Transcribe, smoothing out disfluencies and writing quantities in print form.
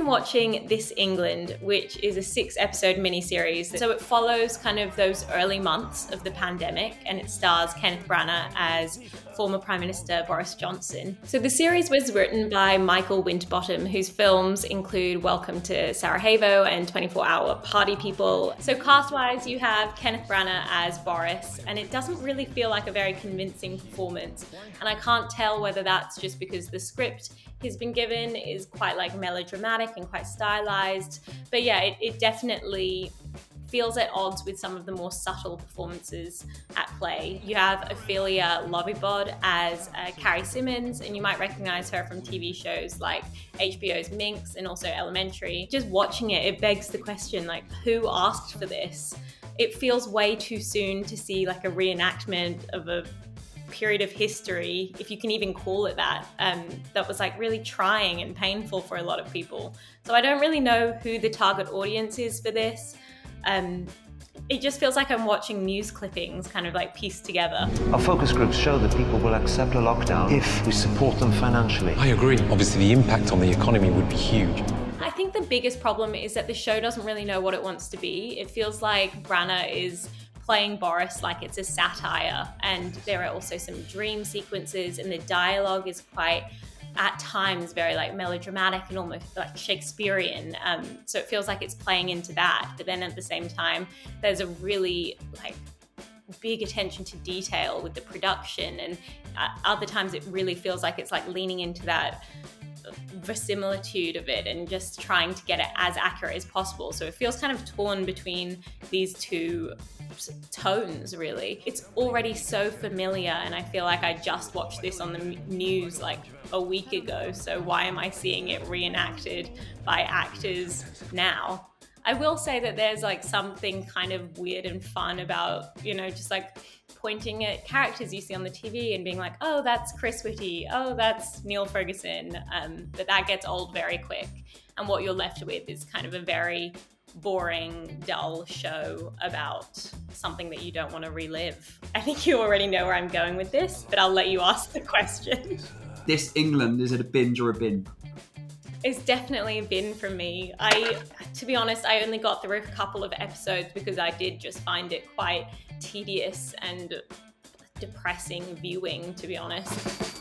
been watching This England, which is a 6-episode miniseries. So it follows kind of those early months of the pandemic, and it stars Kenneth Branagh as former Prime Minister Boris Johnson. So the series was written by Michael Winterbottom, whose films include Welcome to Sarajevo and 24-Hour Party People. So cast-wise, you have Kenneth Branagh as Boris, and it doesn't really feel like a very convincing performance. And I can't tell whether that's just because the script he's been given is quite like melodramatic and quite stylized. But yeah, it definitely feels at odds with some of the more subtle performances at play. You have Ophelia Lovibod as Carrie Simmons, and you might recognize her from TV shows like HBO's Minx and also Elementary. Just watching it begs the question, like, who asked for this? It feels way too soon to see like a reenactment of a period of history, if you can even call it that, that was like really trying and painful for a lot of people. So I don't really know who the target audience is for this. It just feels like I'm watching news clippings kind of like pieced together. Our focus groups show that people will accept a lockdown if we support them financially. I agree. Obviously, the impact on the economy would be huge. I think the biggest problem is that the show doesn't really know what it wants to be. It feels like Branagh is playing Boris like it's a satire, and there are also some dream sequences, and the dialogue is quite, at times, very like melodramatic and almost like Shakespearean. So it feels like it's playing into that, but then at the same time, there's a really like big attention to detail with the production, and other times it really feels like it's like leaning into that verisimilitude of it and just trying to get it as accurate as possible. So it feels kind of torn between these two tones, really. It's already so familiar, and I feel like I just watched this on the news like a week ago, so why am I seeing it reenacted by actors now? I will say that there's like something kind of weird and fun about, just like pointing at characters you see on the TV and being like, oh, that's Chris Whitty, oh, that's Neil Ferguson, but that gets old very quick, and what you're left with is kind of a very boring, dull show about something that you don't want to relive. I think you already know where I'm going with this, but I'll let you ask the question. This England, is it a binge or a bin? It's definitely a bin for me. To be honest, I only got through a couple of episodes because I did just find it quite tedious and depressing viewing, to be honest.